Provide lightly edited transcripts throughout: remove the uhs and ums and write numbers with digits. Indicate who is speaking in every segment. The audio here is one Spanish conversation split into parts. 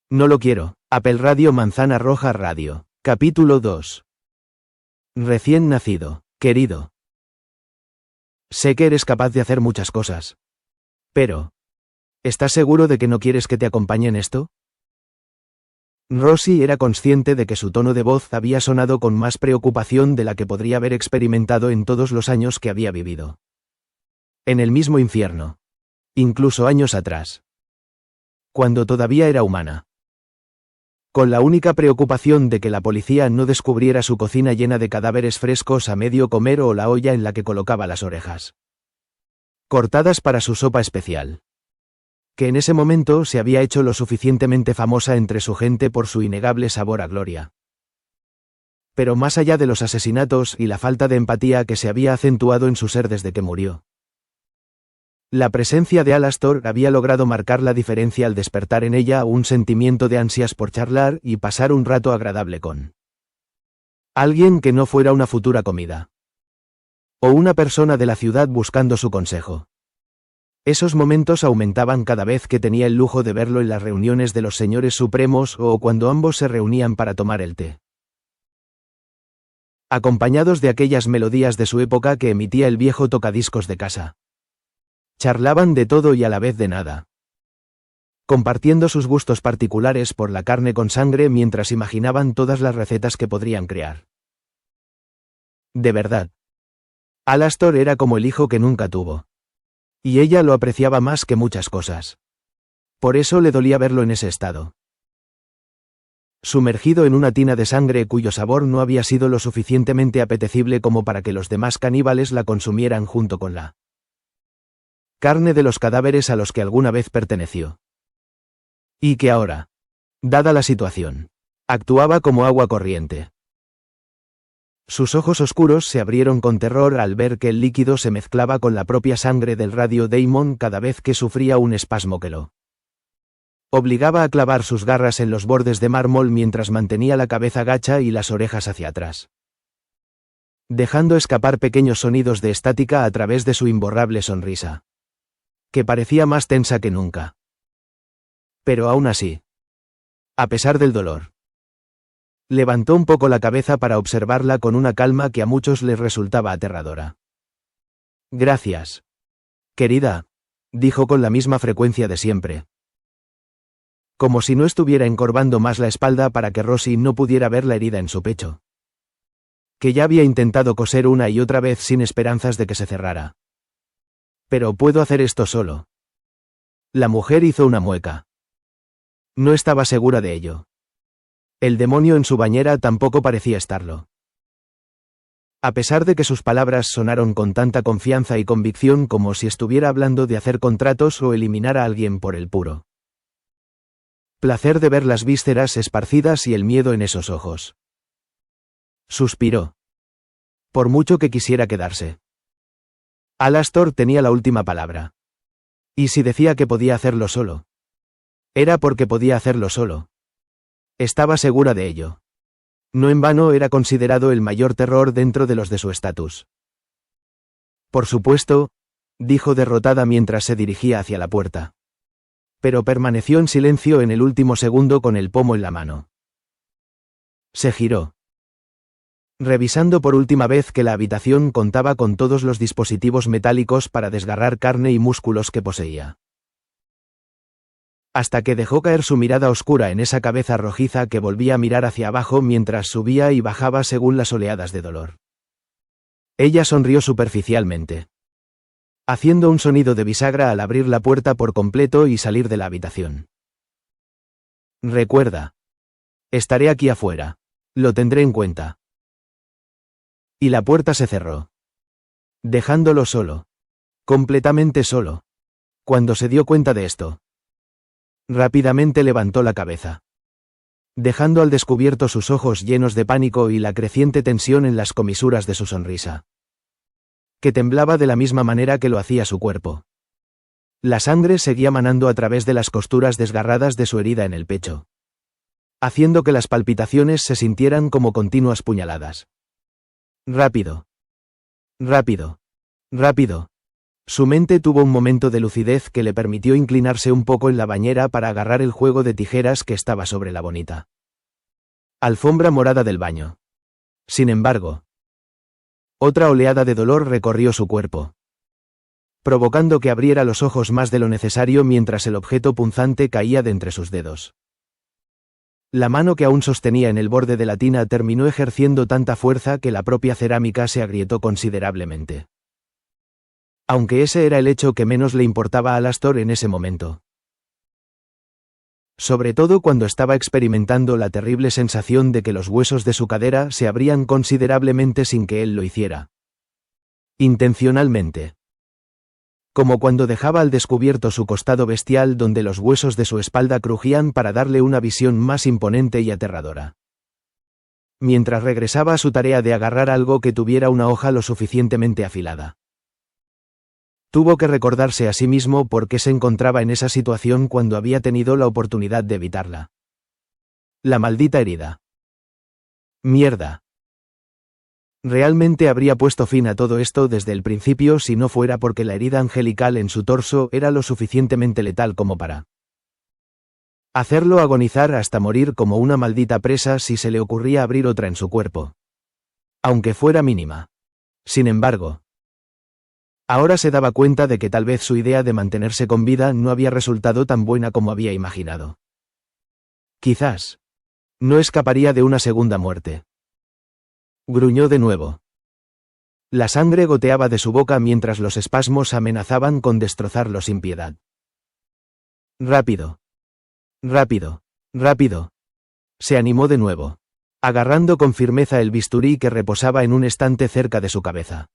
Speaker 1: No lo quiero. Apple Radio Manzana Roja Radio. Capítulo 2. Recién nacido, querido. Sé que eres capaz de hacer muchas cosas. Pero, ¿estás seguro de que no quieres que te acompañe en esto? Rosie era consciente de que su tono de voz había sonado con más preocupación de la que podría haber experimentado en todos los años que había vivido. En el mismo infierno. Incluso años atrás. Cuando todavía era humana. Con la única preocupación de que la policía no descubriera su cocina llena de cadáveres frescos a medio comer o la olla en la que colocaba las orejas cortadas para su sopa especial, que en ese momento se había hecho lo suficientemente famosa entre su gente por su innegable sabor a gloria. Pero más allá de los asesinatos y la falta de empatía que se había acentuado en su ser desde que murió, la presencia de Alastor había logrado marcar la diferencia al despertar en ella un sentimiento de ansias por charlar y pasar un rato agradable con alguien que no fuera una futura comida. O una persona de la ciudad buscando su consejo. Esos momentos aumentaban cada vez que tenía el lujo de verlo en las reuniones de los señores supremos o cuando ambos se reunían para tomar el té. Acompañados de aquellas melodías de su época que emitía el viejo tocadiscos de casa. Charlaban de todo y a la vez de nada. Compartiendo sus gustos particulares por la carne con sangre mientras imaginaban todas las recetas que podrían crear. De verdad. Alastor era como el hijo que nunca tuvo. Y ella lo apreciaba más que muchas cosas. Por eso le dolía verlo en ese estado. Sumergido en una tina de sangre cuyo sabor no había sido lo suficientemente apetecible como para que los demás caníbales la consumieran junto con la carne de los cadáveres a los que alguna vez perteneció. Y que ahora, dada la situación, actuaba como agua corriente. Sus ojos oscuros se abrieron con terror al ver que el líquido se mezclaba con la propia sangre del Radio Daemon cada vez que sufría un espasmo que lo obligaba a clavar sus garras en los bordes de mármol mientras mantenía la cabeza gacha y las orejas hacia atrás, dejando escapar pequeños sonidos de estática a través de su imborrable sonrisa, que parecía más tensa que nunca. Pero aún así, a pesar del dolor, levantó un poco la cabeza para observarla con una calma que a muchos les resultaba aterradora. Gracias. Querida, dijo con la misma frecuencia de siempre. Como si no estuviera encorvando más la espalda para que Rosie no pudiera ver la herida en su pecho, que ya había intentado coser una y otra vez sin esperanzas de que se cerrara. Pero puedo hacer esto solo. La mujer hizo una mueca. No estaba segura de ello. El demonio en su bañera tampoco parecía estarlo. A pesar de que sus palabras sonaron con tanta confianza y convicción como si estuviera hablando de hacer contratos o eliminar a alguien por el puro placer de ver las vísceras esparcidas y el miedo en esos ojos. Suspiró. Por mucho que quisiera quedarse. Alastor tenía la última palabra. Y si decía que podía hacerlo solo, era porque podía hacerlo solo. Estaba segura de ello. No en vano era considerado el mayor terror dentro de los de su estatus. Por supuesto, dijo derrotada mientras se dirigía hacia la puerta. Pero permaneció en silencio en el último segundo con el pomo en la mano. Se giró. Revisando por última vez que la habitación contaba con todos los dispositivos metálicos para desgarrar carne y músculos que poseía. Hasta que dejó caer su mirada oscura en esa cabeza rojiza que volvía a mirar hacia abajo mientras subía y bajaba según las oleadas de dolor. Ella sonrió superficialmente, haciendo un sonido de bisagra al abrir la puerta por completo y salir de la habitación. Recuerda. Estaré aquí afuera. Lo tendré en cuenta. Y la puerta se cerró, dejándolo solo. Completamente solo. Cuando se dio cuenta de esto, rápidamente levantó la cabeza, dejando al descubierto sus ojos llenos de pánico y la creciente tensión en las comisuras de su sonrisa, que temblaba de la misma manera que lo hacía su cuerpo. La sangre seguía manando a través de las costuras desgarradas de su herida en el pecho, haciendo que las palpitaciones se sintieran como continuas puñaladas. Rápido. Rápido. Rápido. Su mente tuvo un momento de lucidez que le permitió inclinarse un poco en la bañera para agarrar el juego de tijeras que estaba sobre la bonita alfombra morada del baño. Sin embargo, otra oleada de dolor recorrió su cuerpo, provocando que abriera los ojos más de lo necesario mientras el objeto punzante caía de entre sus dedos. La mano que aún sostenía en el borde de la tina terminó ejerciendo tanta fuerza que la propia cerámica se agrietó considerablemente. Aunque ese era el hecho que menos le importaba a Alastor en ese momento. Sobre todo cuando estaba experimentando la terrible sensación de que los huesos de su cadera se abrían considerablemente sin que él lo hiciera. Intencionalmente. Como cuando dejaba al descubierto su costado bestial donde los huesos de su espalda crujían para darle una visión más imponente y aterradora. Mientras regresaba a su tarea de agarrar algo que tuviera una hoja lo suficientemente afilada. Tuvo que recordarse a sí mismo por qué se encontraba en esa situación cuando había tenido la oportunidad de evitarla. La maldita herida. Mierda. Realmente habría puesto fin a todo esto desde el principio si no fuera porque la herida angelical en su torso era lo suficientemente letal como para hacerlo agonizar hasta morir como una maldita presa si se le ocurría abrir otra en su cuerpo. Aunque fuera mínima. Sin embargo, ahora se daba cuenta de que tal vez su idea de mantenerse con vida no había resultado tan buena como había imaginado. Quizás no escaparía de una segunda muerte. Gruñó de nuevo. La sangre goteaba de su boca mientras los espasmos amenazaban con destrozarlo sin piedad. Rápido. Rápido. Rápido. Se animó de nuevo, agarrando con firmeza el bisturí que reposaba en un estante cerca de su cabeza.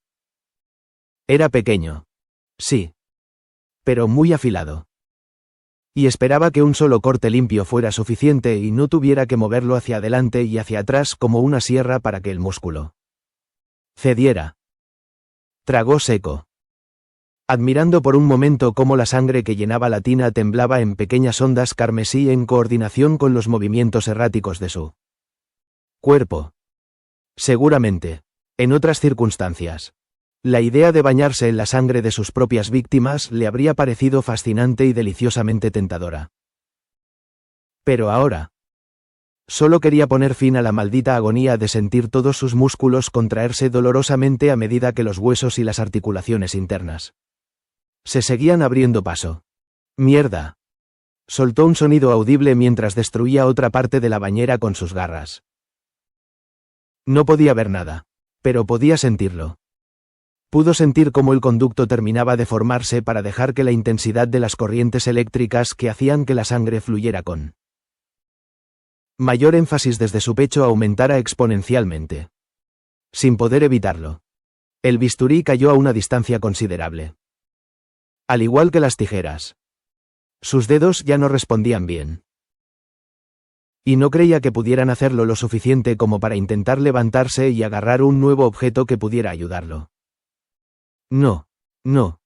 Speaker 1: Era pequeño. Sí. Pero muy afilado. Y esperaba que un solo corte limpio fuera suficiente y no tuviera que moverlo hacia adelante y hacia atrás como una sierra para que el músculo cediera. Tragó seco, admirando por un momento cómo la sangre que llenaba la tina temblaba en pequeñas ondas carmesí en coordinación con los movimientos erráticos de su cuerpo. Seguramente, en otras circunstancias, la idea de bañarse en la sangre de sus propias víctimas le habría parecido fascinante y deliciosamente tentadora. Pero ahora, solo quería poner fin a la maldita agonía de sentir todos sus músculos contraerse dolorosamente a medida que los huesos y las articulaciones internas se seguían abriendo paso. ¡Mierda! Soltó un sonido audible mientras destruía otra parte de la bañera con sus garras. No podía ver nada, pero podía sentirlo. Pudo sentir cómo el conducto terminaba de formarse para dejar que la intensidad de las corrientes eléctricas que hacían que la sangre fluyera con mayor énfasis desde su pecho aumentara exponencialmente. Sin poder evitarlo, el bisturí cayó a una distancia considerable. Al igual que las tijeras. Sus dedos ya no respondían bien. Y no creía que pudieran hacerlo lo suficiente como para intentar levantarse y agarrar un nuevo objeto que pudiera ayudarlo. No, no.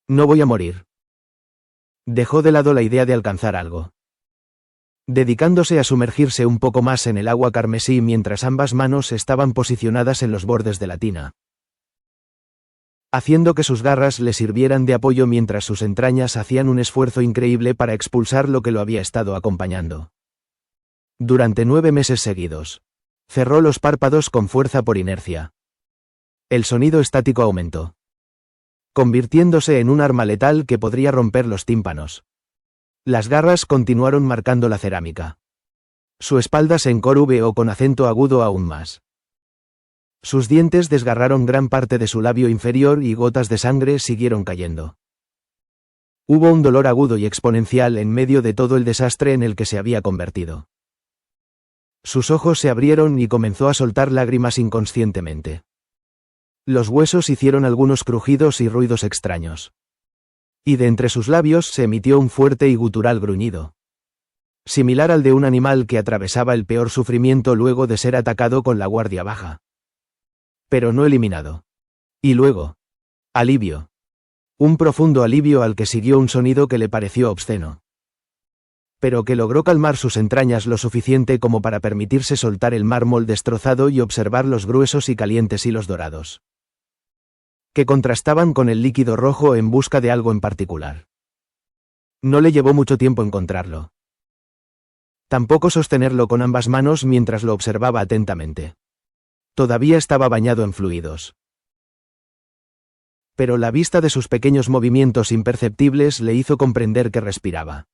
Speaker 1: No voy a morir. Dejó de lado la idea de alcanzar algo, dedicándose a sumergirse un poco más en el agua carmesí mientras ambas manos estaban posicionadas en los bordes de la tina, haciendo que sus garras le sirvieran de apoyo mientras sus entrañas hacían un esfuerzo increíble para expulsar lo que lo había estado acompañando. Durante 9 meses seguidos, cerró los párpados con fuerza por inercia. El sonido estático aumentó, convirtiéndose en un arma letal que podría romper los tímpanos. Las garras continuaron marcando la cerámica. Su espalda se encorvó con acento agudo aún más. Sus dientes desgarraron gran parte de su labio inferior y gotas de sangre siguieron cayendo. Hubo un dolor agudo y exponencial en medio de todo el desastre en el que se había convertido. Sus ojos se abrieron y comenzó a soltar lágrimas inconscientemente. Los huesos hicieron algunos crujidos y ruidos extraños. Y de entre sus labios se emitió un fuerte y gutural gruñido, similar al de un animal que atravesaba el peor sufrimiento luego de ser atacado con la guardia baja. Pero no eliminado. Y luego, alivio. Un profundo alivio al que siguió un sonido que le pareció obsceno, pero que logró calmar sus entrañas lo suficiente como para permitirse soltar el mármol destrozado y observar los gruesos y calientes hilos dorados que contrastaban con el líquido rojo en busca de algo en particular. No le llevó mucho tiempo encontrarlo. Tampoco sostenerlo con ambas manos mientras lo observaba atentamente. Todavía estaba bañado en fluidos. Pero la vista de sus pequeños movimientos imperceptibles le hizo comprender que respiraba.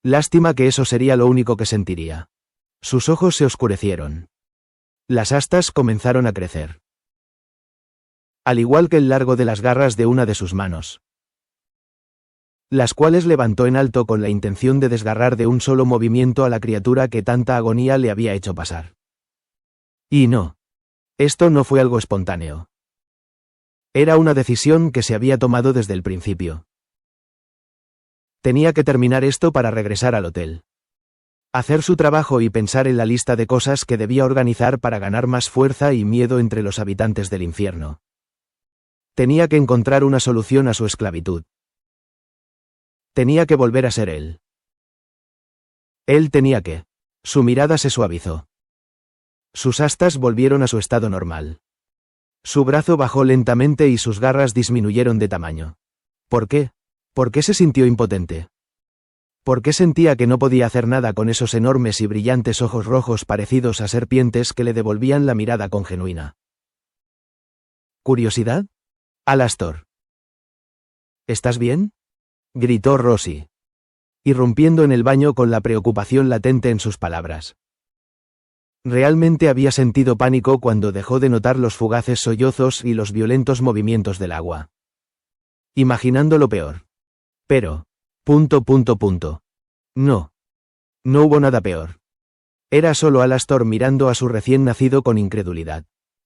Speaker 1: Lástima que eso sería lo único que sentiría. Sus ojos se oscurecieron. Las astas comenzaron a crecer. Al igual que el largo de las garras de una de sus manos, las cuales levantó en alto con la intención de desgarrar de un solo movimiento a la criatura que tanta agonía le había hecho pasar. Y no. Esto no fue algo espontáneo. Era una decisión que se había tomado desde el principio. Tenía que terminar esto para regresar al hotel. Hacer su trabajo y pensar en la lista de cosas que debía organizar para ganar más fuerza y miedo entre los habitantes del infierno. Tenía que encontrar una solución a su esclavitud. Tenía que volver a ser él. Él tenía que. Su mirada se suavizó. Sus astas volvieron a su estado normal. Su brazo bajó lentamente y sus garras disminuyeron de tamaño. ¿Por qué? ¿Por qué se sintió impotente? ¿Por qué sentía que no podía hacer nada con esos enormes y brillantes ojos rojos parecidos a serpientes que le devolvían la mirada con genuina curiosidad? Alastor. ¿Estás bien?, gritó Rosie, irrumpiendo en el baño con la preocupación latente en sus palabras. Realmente había sentido pánico cuando dejó de notar los fugaces sollozos y los violentos movimientos del agua. Imaginando lo peor. Pero. No. No hubo nada peor. Era solo Alastor mirando a su recién nacido con incredulidad.